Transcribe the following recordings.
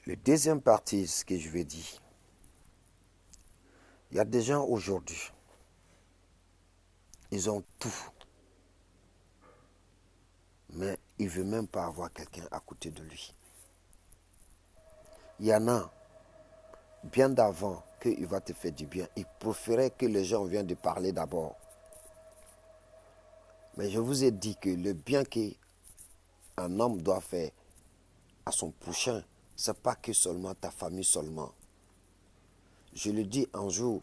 Le deuxième partie, ce que je vais dire, il y a des gens aujourd'hui, ils ont tout, mais ils ne veulent même pas avoir quelqu'un à côté de lui. Il y en a, bien d'avant qu'il va te faire du bien, il préférait que les gens viennent de parler d'abord. Mais je vous ai dit que le bien qu'un homme doit faire à son prochain, ce n'est pas que seulement ta famille seulement. Je le dis un jour,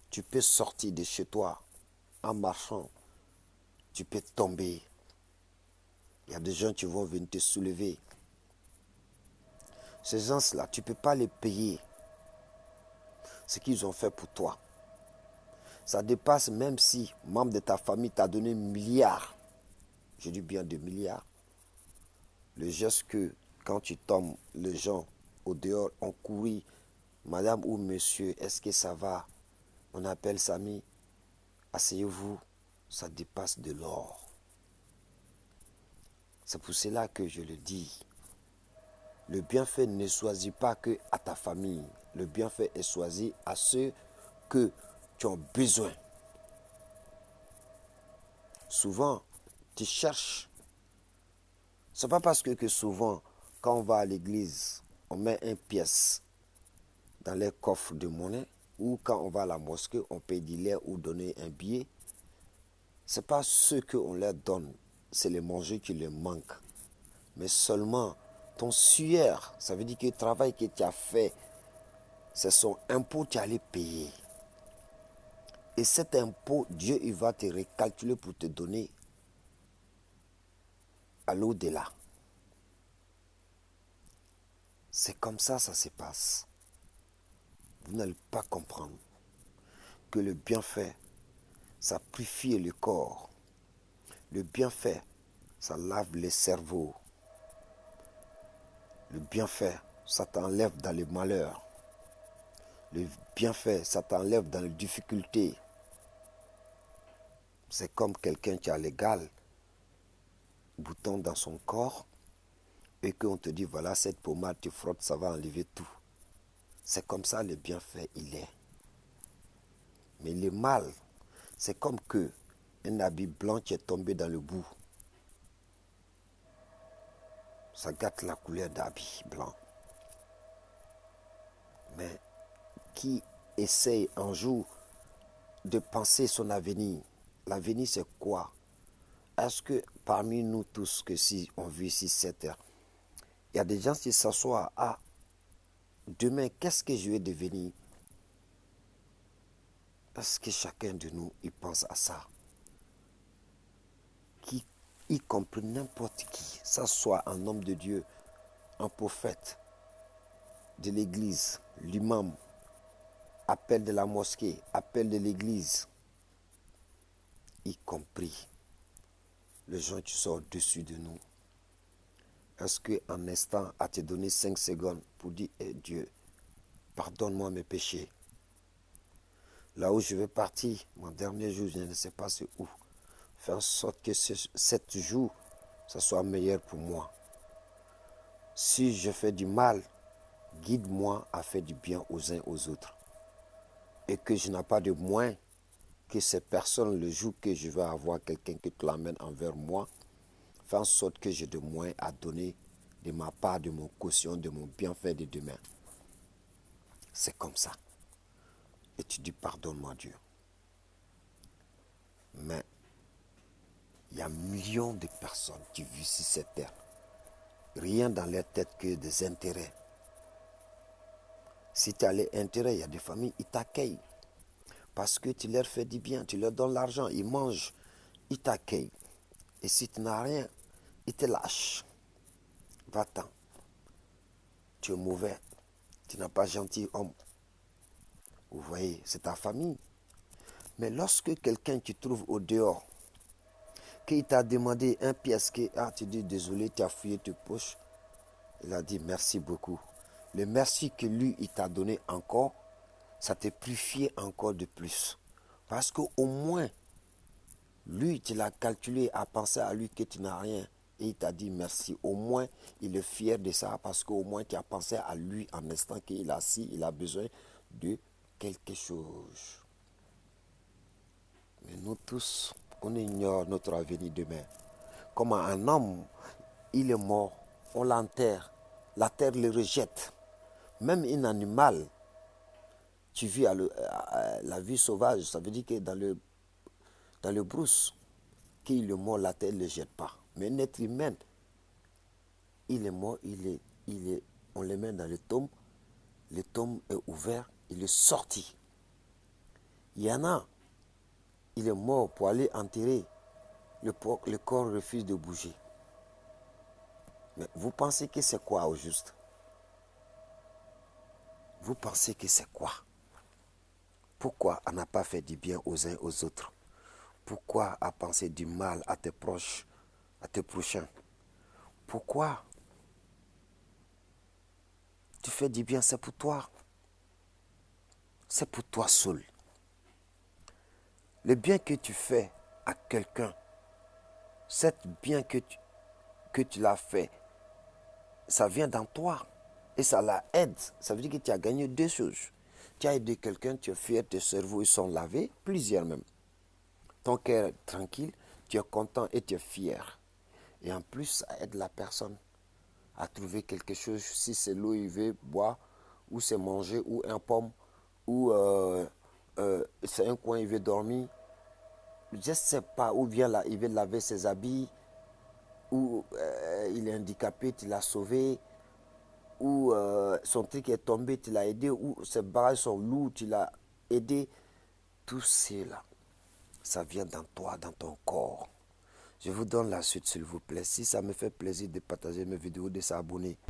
tu peux sortir de chez toi en marchant, tu peux tomber. Il y a des gens qui vont venir te soulever. Ces gens-là, tu ne peux pas les payer ce qu'ils ont fait pour toi. Ça dépasse même si membre de ta famille t'a donné milliards. Je dis bien de milliards. Le geste que quand tu tombes, les gens au dehors ont couru. Madame ou monsieur, est-ce que ça va? On appelle Samy. Asseyez-vous. Ça dépasse de l'or. C'est pour cela que je le dis. Le bienfait ne choisit pas que à ta famille. Le bienfait est choisi à ceux que tu as besoin. Souvent, tu cherches. Ce n'est pas parce que souvent, quand on va à l'église, on met une pièce dans les coffres de monnaie, ou quand on va à la mosquée, on paye du lait ou donner un billet. Ce n'est pas ce qu'on leur donne, c'est les manger qui leur manquent. Mais seulement ton sueur, ça veut dire que le travail que tu as fait, c'est son impôt que tu allais payer. Et cet impôt, Dieu il va te recalculer pour te donner à l'au-delà. C'est comme ça se passe. Vous n'allez pas comprendre que le bienfait, ça purifie le corps. Le bienfait, ça lave le cerveau. Le bienfait, ça t'enlève dans les malheurs. Le bienfait, ça t'enlève dans les difficultés. C'est comme quelqu'un qui a légal bouton dans son corps et qu'on te dit voilà cette pommade tu frottes, ça va enlever tout. C'est comme ça le bienfait il est. Mais le mal, c'est comme que un habit blanc qui est tombé dans le bout. Ça gâte la couleur d'habit blanc. Mais qui essaye un jour de penser son avenir, l'avenir c'est quoi? Est-ce que parmi nous tous, que si on vit ici cette terre, il y a des gens qui s'assoient à demain, qu'est-ce que je vais devenir? Est-ce que chacun de nous, il pense à ça? Qui, y compris n'importe qui, ça soit un homme de Dieu, un prophète de l'église, l'imam, appel de la mosquée, appel de l'église, y compris les gens qui sont au-dessus de nous. Est-ce qu'un instant à te donner 5 secondes pour dire Dieu, pardonne-moi mes péchés. Là où je vais partir, mon dernier jour, je ne sais pas c'est où. Faire en sorte que 7 jours, ça soit meilleur pour moi. Si je fais du mal, guide-moi à faire du bien aux uns aux autres. Et que je n'ai pas de moins que ces personnes, le jour que je vais avoir quelqu'un qui te l'amène envers moi, fais en sorte que j'ai de moins à donner de ma part, de mon caution, de mon bienfait de demain. C'est comme ça. Et tu dis pardonne-moi Dieu. Mais il y a millions de personnes qui vivent sur cette terre. Rien dans leur tête que des intérêts. Si tu as les intérêts, il y a des familles, ils t'accueillent. Parce que tu leur fais du bien, tu leur donnes l'argent, ils mangent, ils t'accueillent. Et si tu n'as rien, ils te lâchent. Va-t'en. Tu es mauvais. Tu n'as pas gentil homme. Vous voyez, c'est ta famille. Mais lorsque quelqu'un qui trouve au dehors, qu'il t'a demandé un pièce, tu dis désolé, tu as fouillé tes poches, il a dit merci beaucoup. Le merci que lui, il t'a donné encore, ça te purifie encore de plus. Parce qu'au moins, lui, tu l'as calculé à penser à lui que tu n'as rien. et il t'a dit merci. Au moins, il est fier de ça parce qu'au moins tu as pensé à lui en instant qu'il a si, il a besoin de quelque chose. Mais nous tous, on ignore notre avenir demain. Comme un homme, il est mort, on l'enterre, la terre le rejette. Même un animal, tu vis à la vie sauvage, ça veut dire que dans le brousse, qu'il est mort, la terre ne le jette pas. Mais un être humain, il est mort, on le met dans le tombe est ouvert, il est sorti. Il y en a, il est mort pour aller enterrer, le corps refuse de bouger. Mais vous pensez que c'est quoi au juste? Vous pensez que c'est quoi? Pourquoi on n'a pas fait du bien aux uns aux autres? Pourquoi à penser du mal à tes proches, à tes prochains? Pourquoi tu fais du bien? C'est pour toi. C'est pour toi seul. Le bien que tu fais à quelqu'un, cet bien que tu l'as fait, ça vient dans toi. Et ça la aide. Ça veut dire que tu as gagné deux choses. Tu as aidé quelqu'un, tu es fier, tes cerveaux ils sont lavés, plusieurs même. Ton cœur est tranquille, tu es content et tu es fier. Et en plus, ça aide la personne à trouver quelque chose. Si c'est l'eau, il veut boire, ou c'est manger, ou un pomme, ou c'est un coin, il veut dormir. Je ne sais pas où vient là, il veut laver ses habits, ou il est handicapé, tu l'as sauvé, ou son truc est tombé, tu l'as aidé, ou ses barrages sont lourds, tu l'as aidé. Tout cela, ça vient dans toi, dans ton corps. Je vous donne la suite, s'il vous plaît. Si ça me fait plaisir de partager mes vidéos, de s'abonner.